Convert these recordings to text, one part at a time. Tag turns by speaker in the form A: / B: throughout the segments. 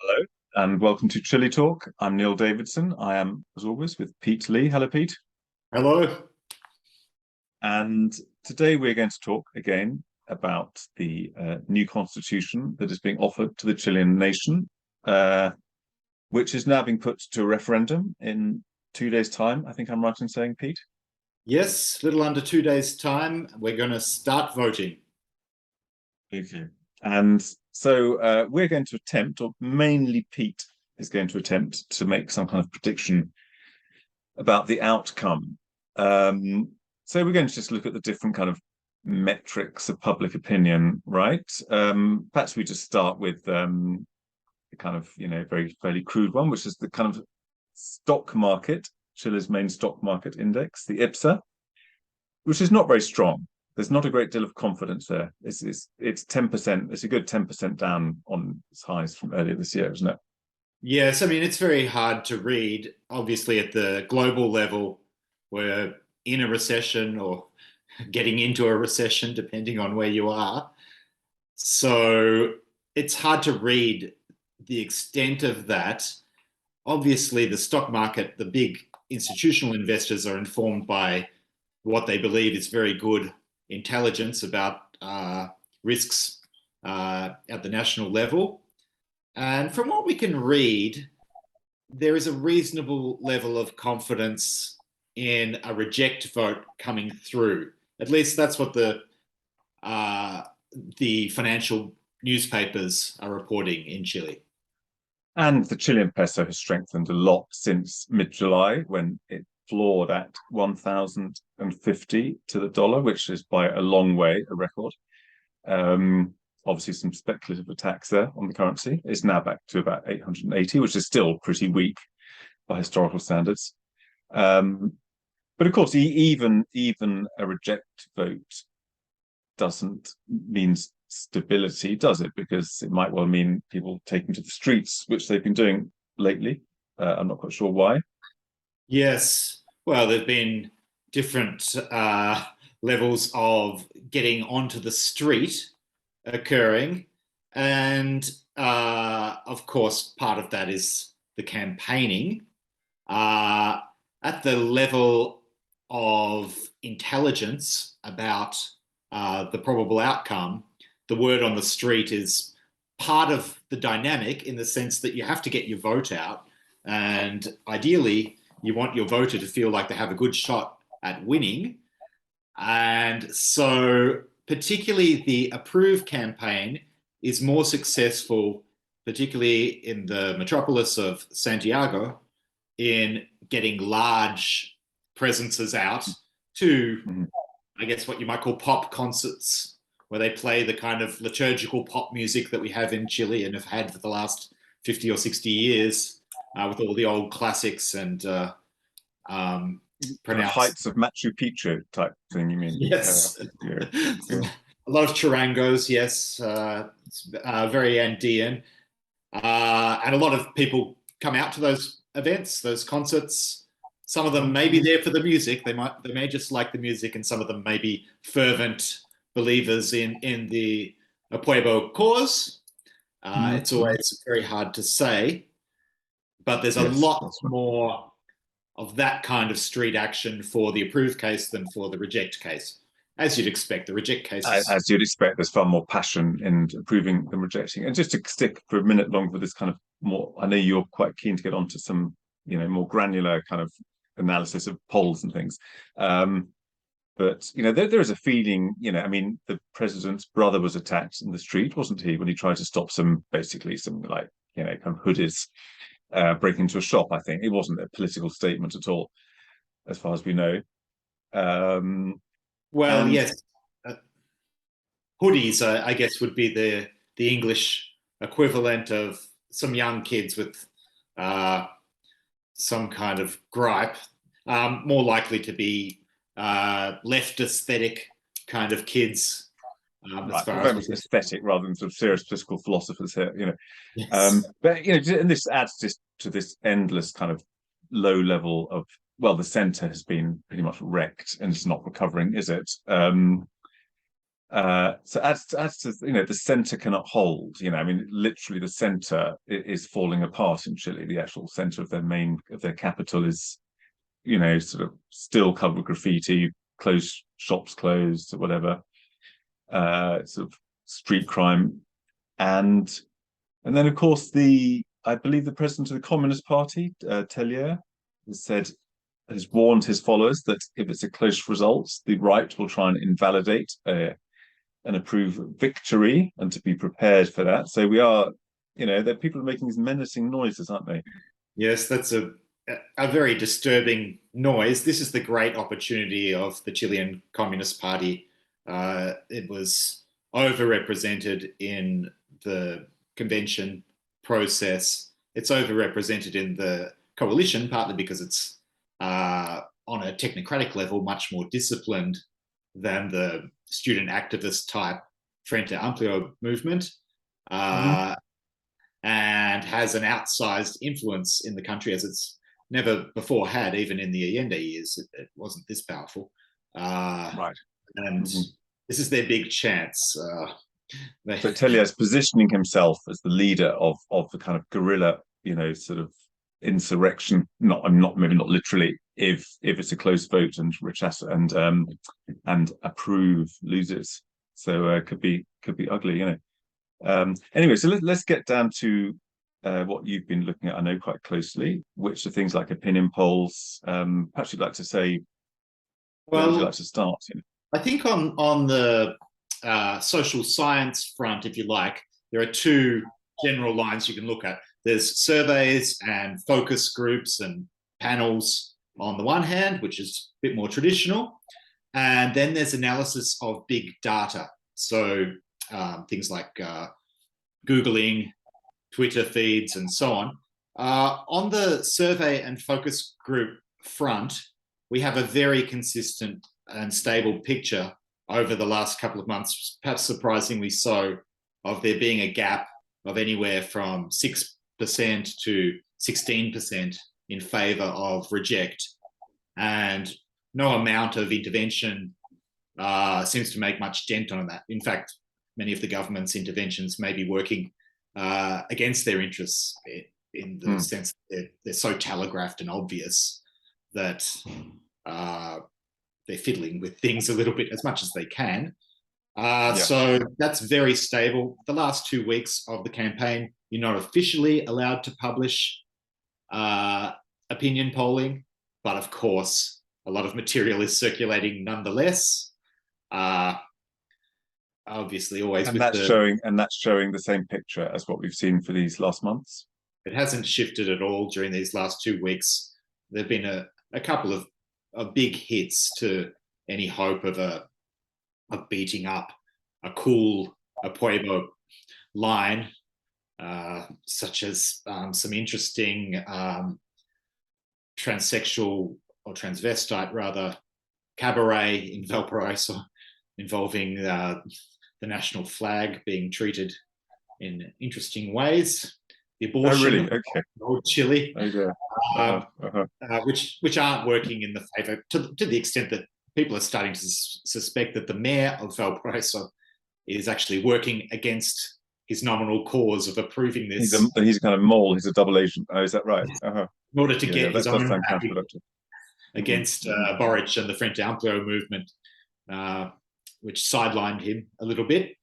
A: Hello, and welcome to Chile Talk. I'm Neil Davidson. I am, as always, with Pete Lee. Hello, Pete.
B: Hello.
A: And today we're going to talk again about the new constitution that is being offered to the Chilean nation, uh, which is now being put to a referendum in 2 days' time. I think I'm right in saying, Pete.
B: Yes, little under 2 days' time, we're going to start voting.
A: Okay. And so we're going to attempt, or mainly Pete is going to attempt to make some kind of prediction about the outcome. So we're going to just look at the different kind of metrics of public opinion, right? Perhaps we just start with the kind of, very fairly crude one, which is the kind of stock market, Chile's main stock market index, the IPSA, which is not very strong. There's not a great deal of confidence there. It's 10%. It's a good 10% down on its highs from earlier this year, isn't it?
B: Yes, I mean, it's very hard to read. Obviously, at the global level, we're in a recession or getting into a recession, depending on where you are. So it's hard to read the extent of that. Obviously, the stock market, the big institutional investors are informed by what they believe is very good intelligence about risks at the national level. And from what we can read, there is a reasonable level of confidence in a reject vote coming through. At least that's what the financial newspapers are reporting in Chile.
A: And the Chilean peso has strengthened a lot since mid-July when it floored at 1,050 to the dollar, which is by a long way a record. Obviously, some speculative attacks there on the currency. It's now back to about 880, which is still pretty weak by historical standards. But of course, even a reject vote doesn't mean stability, does it? Because it might well mean people taking to the streets, which they've been doing lately. I'm not quite sure why.
B: Yes, well, there've been different levels of getting onto the street occurring. And of course, part of that is the campaigning. At the level of intelligence about the probable outcome, the word on the street is part of the dynamic in the sense that you have to get your vote out. And ideally, you want your voter to feel like they have a good shot at winning. And so, particularly the Approve campaign is more successful, particularly in the metropolis of Santiago, in getting large presences out to,
A: Mhm.
B: I guess, what you might call pop concerts, where they play the kind of liturgical pop music that we have in Chile and have had for the last 50 or 60 years, with all the old classics and
A: Kind of
B: pronounced.
A: heights of Machu Picchu type thing, you mean?
B: Yes.
A: Yeah, yeah.
B: A lot of charangos, yes. It's very Andean. And a lot of people come out to those events, those concerts. Some of them may be there for the music. They may just like the music, and some of them may be fervent believers in the Pueblo cause. It's
A: Mhm.
B: always very hard to say, but there's a
A: Yes,
B: lot
A: that's right.
B: more of that kind of street action for the approved case than for the reject case. As you'd expect, the reject case is.
A: As you'd expect, there's far more passion in approving than rejecting. And just to stick for a minute longer with this kind of more, I know you're quite keen to get onto some, more granular kind of analysis of polls and things. But there is a feeling, I mean, the president's brother was attacked in the street, wasn't he, when he tried to stop basically some like, kind of hoodies breaking into a shop. I think it wasn't a political statement at all, as far as we know. Um,
B: Well,
A: and
B: yes, uh, hoodies, I guess, would be the English equivalent of some young kids with uh, some kind of gripe, more likely to be left aesthetic kind of kids, as
A: right,
B: far as
A: very
B: we
A: much
B: can.
A: aesthetic rather than sort of serious political philosophers here.
B: Yes.
A: But and this adds just to this endless kind of low level of, well, the centre has been pretty much wrecked and it's not recovering, is it? So as to the centre cannot hold. I mean, literally the centre is falling apart in Chile. The actual centre of their capital is, sort of still covered with graffiti, closed shops, closed, whatever. Sort of street crime, and then of course I believe the president of the Communist Party, Tellier, has warned his followers that if it's a close result, the right will try and invalidate and approve victory, and to be prepared for that. So we are, that people are making these menacing noises, aren't they?
B: Yes, that's a very disturbing noise. This is the great opportunity of the Chilean Communist Party. It was overrepresented in the convention process. It's overrepresented in the coalition, partly because it's on a technocratic level much more disciplined than the student activist type Frente Amplio movement, and has an outsized influence in the country as it's never before had. Even in the Allende years, it wasn't this powerful.
A: Right.
B: And this is their big chance.
A: So Tellier is positioning himself as the leader of the kind of guerrilla, sort of insurrection. Maybe not literally. If it's a close vote and approve loses, so could be ugly. Anyway, so let's get down to what you've been looking at. I know quite closely, which are things like opinion polls. Perhaps you'd like to say. Where would you like to start?
B: I think on the social science front, if you like, there are two general lines you can look at. There's surveys and focus groups and panels on the one hand, which is a bit more traditional. And then there's analysis of big data. So things like Googling, Twitter feeds, and so on. On the survey and focus group front, we have a very consistent and stable picture over the last couple of months, perhaps surprisingly so, of there being a gap of anywhere from 6% to 16% in favour of reject. And no amount of intervention seems to make much dent on that. In fact, many of the government's interventions may be working against their interests in the sense that they're so telegraphed and obvious that they're fiddling with things a little bit as much as they can. So that's very stable. The last 2 weeks of the campaign, you're not officially allowed to publish opinion polling, but of course, a lot of material is circulating nonetheless. Obviously, always
A: and that's showing the same picture as what we've seen for these last months.
B: It hasn't shifted at all during these last 2 weeks. There've been a couple of big hits to any hope of beating up a cool Pueblo line, such as some interesting transsexual or transvestite rather cabaret in Valparaiso involving the national flag being treated in interesting ways. The abortion of Chile, which aren't working in the favour to the extent that people are starting to suspect that the mayor of Valparaiso is actually working against his nominal cause of approving this.
A: He's a kind of mole. He's a double agent. Oh, is that right?
B: In order to get his own against Boric and the Frente Amplio movement, which sidelined him a little bit.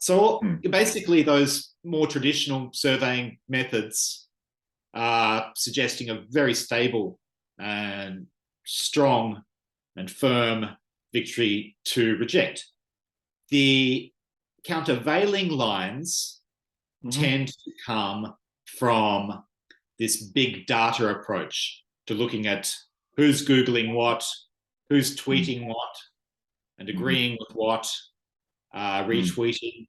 B: So basically those more traditional surveying methods are suggesting a very stable and strong and firm victory to reject. The countervailing lines tend to come from this big data approach to looking at who's Googling what, who's tweeting what, and agreeing with what, retweeting,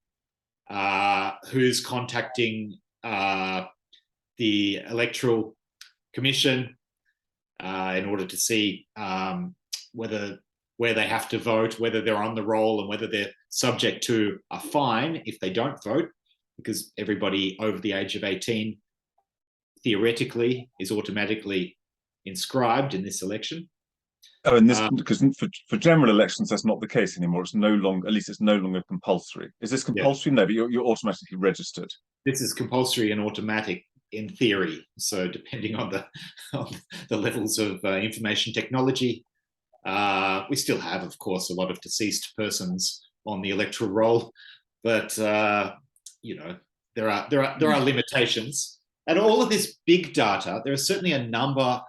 B: who's contacting the Electoral Commission in order to see where they have to vote, whether they're on the roll, and whether they're subject to a fine if they don't vote, because everybody over the age of 18 theoretically is automatically inscribed in this election.
A: Oh, and this because for general elections that's not the case anymore. It's no longer, at least it's no longer compulsory. Is this
B: Yeah,
A: compulsory? No, but you're automatically registered.
B: this is compulsory and automatic in theory. So depending on the levels of information technology, we still have, of course, a lot of deceased persons on the electoral roll, but you know, there are limitations. And all of this big data, there are certainly a number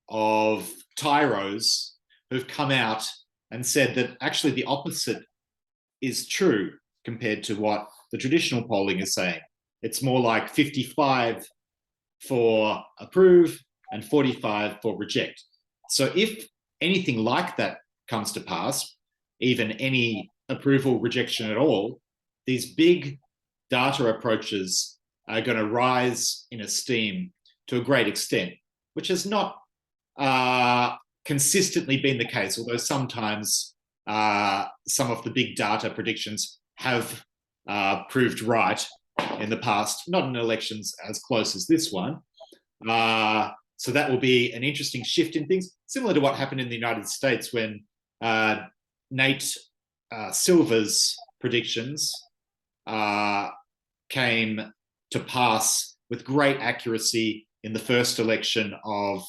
B: of tyros who've come out and said that actually the opposite is true compared to what the traditional polling is saying. It's more like 55 for approve and 45 for reject. So if anything like that comes to pass, even any approval, rejection at all, these big data approaches are going to rise in esteem to a great extent, which has not consistently been the case, although sometimes some of the big data predictions have proved right in the past, not in elections as close as this one. So that will be an interesting shift in things, similar to what happened in the United States when Nate Silver's predictions came to pass with great accuracy in the first election of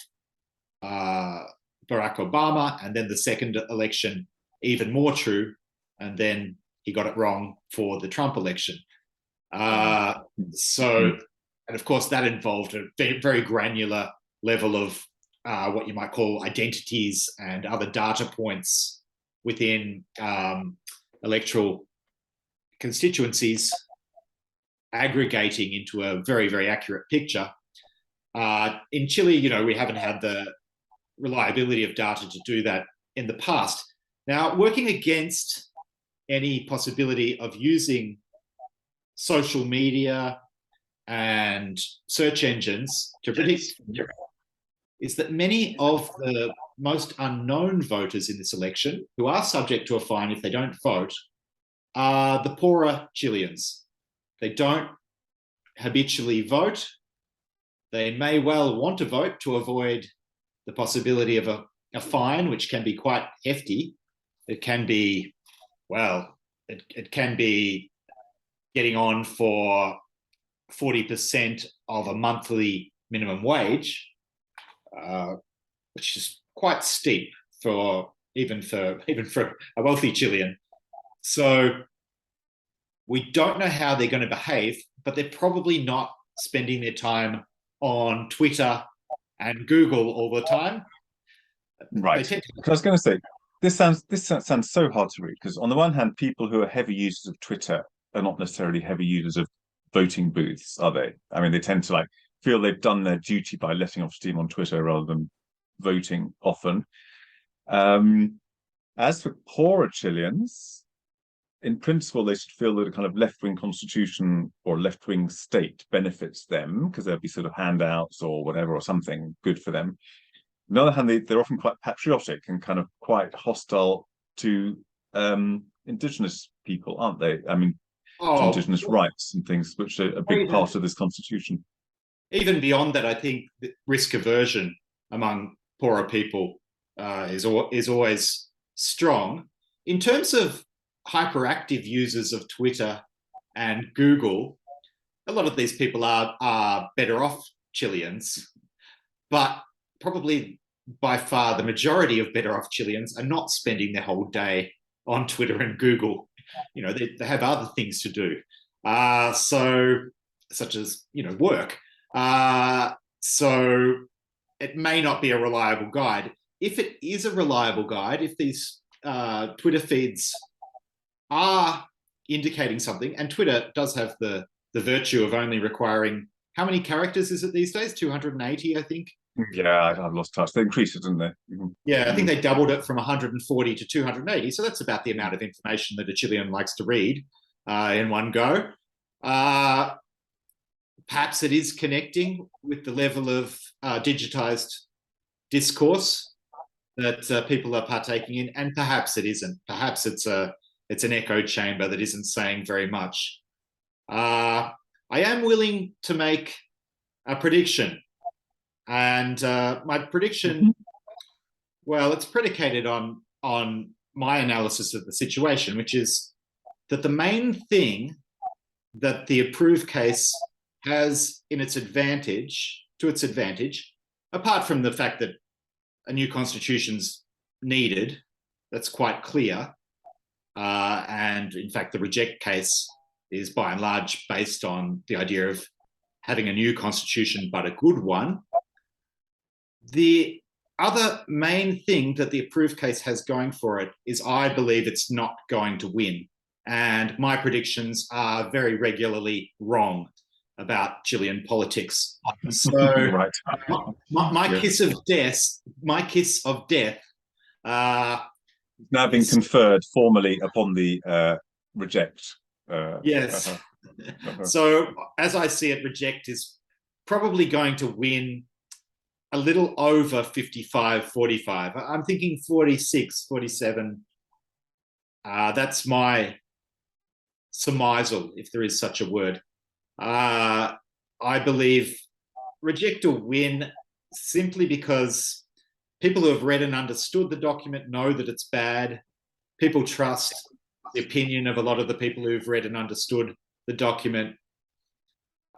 B: Barack Obama, and then the second election even more true, and then he got it wrong for the Trump election. So, and of course that involved a very granular level of what you might call identities and other data points within electoral constituencies, aggregating into a very, very accurate picture. In Chile, you know, we haven't had the reliability of data to do that in the past. Now, working against any possibility of using social media and search engines to predict is that many of the most unknown voters in this election, who are subject to a fine if they don't vote, are the poorer Chileans. They don't habitually vote. They may well want to vote to avoid the possibility of a fine, which can be quite hefty. It can be, well, it can be getting on for 40% of a monthly minimum wage, which is quite steep for even for a wealthy Chilean. So we don't know how they're going to behave, but they're probably not spending their time on Twitter and Google all the time.
A: Right. Because I was going to say, this sounds so hard to read, because on the one hand, people who are heavy users of Twitter are not necessarily heavy users of voting booths, are they? I mean, they tend to like feel they've done their duty by letting off steam on Twitter rather than voting often. As for poorer Chileans, in principle, they should feel that a kind of left-wing constitution or left-wing state benefits them because there'll be sort of handouts or whatever or something good for them. On the other hand, they're often quite patriotic and kind of quite hostile to indigenous people, aren't they? I mean, to indigenous rights and things, which are a big part of this constitution.
B: Even beyond that, I think risk aversion among poorer people is always strong. In terms of hyperactive users of Twitter and Google, a lot of these people are better off Chileans, but probably by far the majority of better off Chileans are not spending their whole day on Twitter and Google. You know, they have other things to do, so such as, you know, work. So it may not be a reliable guide. If it is a reliable guide, if these Twitter feeds are indicating something, and Twitter does have the virtue of only requiring, how many characters is it these days? 280, I think.
A: Yeah, I've lost touch. They increased it, didn't they?
B: Yeah, I think they doubled it from 140 to 280. So that's about the amount of information that a Chilean likes to read in one go. Perhaps it is connecting with the level of digitized discourse that people are partaking in, and perhaps it isn't. Perhaps it's an echo chamber that isn't saying very much. I am willing to make a prediction, and my prediction Well, it's predicated on my analysis of the situation, which is that the main thing that the approve case has to its advantage, apart from the fact that a new constitution's needed, that's quite clear. And in fact, the reject case is by and large based on the idea of having a new constitution, but a good one. The other main thing that the approve case has going for it is I believe it's not going to win. And my predictions are very regularly wrong about Chilean politics. So
A: Right.
B: my
A: Yes.
B: kiss of death
A: Now being conferred formally upon the reject.
B: Yes. So as I see it, reject is probably going to win a little over 55-45. I'm thinking 46, 47. That's my surmisal, if there is such a word. I believe reject will win simply because people who have read and understood the document know that it's bad. People trust the opinion of a lot of the people who've read and understood the document.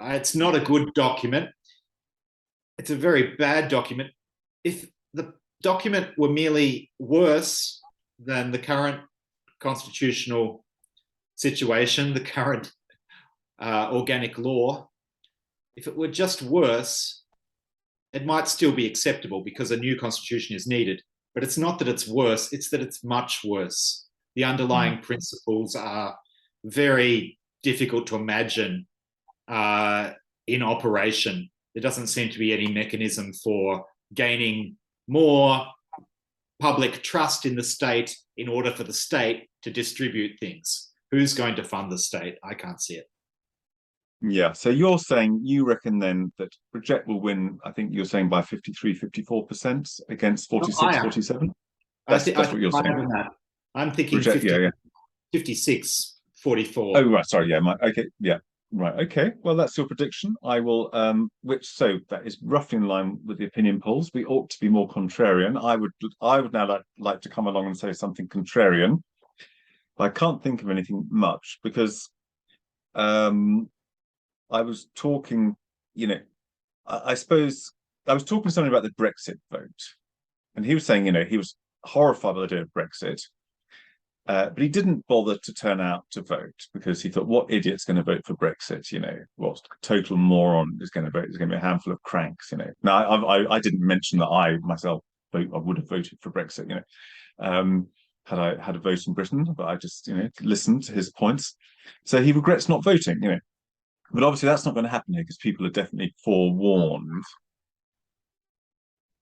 B: It's not a good document. It's a very bad document. If the document were merely worse than the current constitutional situation, the current organic law, if it were just worse, it might still be acceptable because a new constitution is needed. But it's not that it's worse, it's that it's much worse. The underlying principles are very difficult to imagine in operation. There doesn't seem to be any mechanism for gaining more public trust in the state in order for the state to distribute things. Who's going to fund the state? I can't see it.
A: Yeah, so you're saying you reckon then that reject will win, I think you're saying by 53-54% against 46-47? That's what you're saying.
B: That. I'm thinking
A: Reject,
B: 56-44.
A: Oh, right, sorry, yeah, okay, yeah. Right, okay. Well, that's your prediction. I will so that is roughly in line with the opinion polls. We ought to be more contrarian. I would now like to come along and say something contrarian. I can't think of anything much because I was talking, I suppose I was talking to somebody about the Brexit vote, and he was saying, he was horrified by the idea of Brexit. But he didn't bother to turn out to vote because he thought, what idiot's going to vote for Brexit? What total moron is going to vote? There's going to be a handful of cranks, Now, I didn't mention that I myself I would have voted for Brexit, had I had a vote in Britain, but I just, listened to his points. So he regrets not voting, But obviously that's not going to happen here because people are definitely forewarned.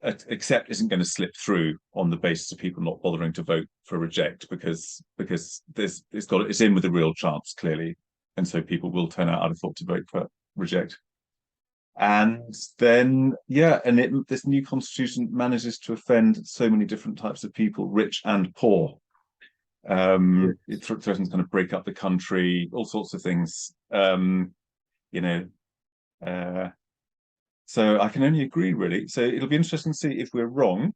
A: Accept isn't going to slip through on the basis of people not bothering to vote for reject because it's in with a real chance clearly, and so people will turn out, I'd have thought, to vote for reject. And then this new constitution manages to offend so many different types of people, rich and poor. It threatens kind of break up the country, all sorts of things. So I can only agree, really. So it'll be interesting to see if we're wrong.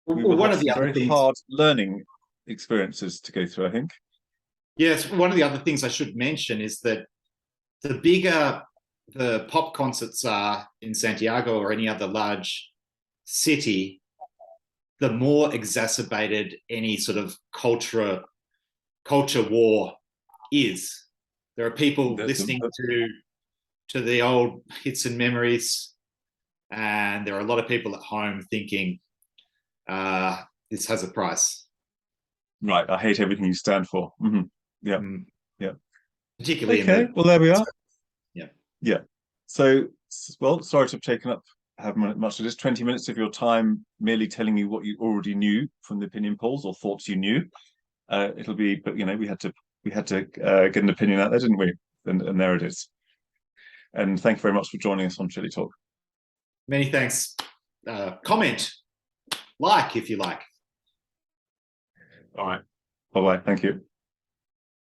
A: We will have some very hard learning experiences to go through, I think.
B: Yes, one of the other things I should mention is that the bigger the pop concerts are in Santiago or any other large city, the more exacerbated any sort of culture war is. There are people listening to the old hits and memories, and there are a lot of people at home thinking, this has a price.
A: Right, I hate everything you stand for. Mm-hmm. Yeah, yeah.
B: Particularly
A: well, there we are.
B: Yeah.
A: So, well, sorry to have taken up much of this 20 minutes of your time merely telling you what you already knew from the opinion polls or thoughts you knew. It'll be, but we had to get an opinion out there, didn't we? And there it is. And thank you very much for joining us on Chile Talk.
B: Many thanks. Comment, like if you like.
A: All right. Bye-bye. Thank you.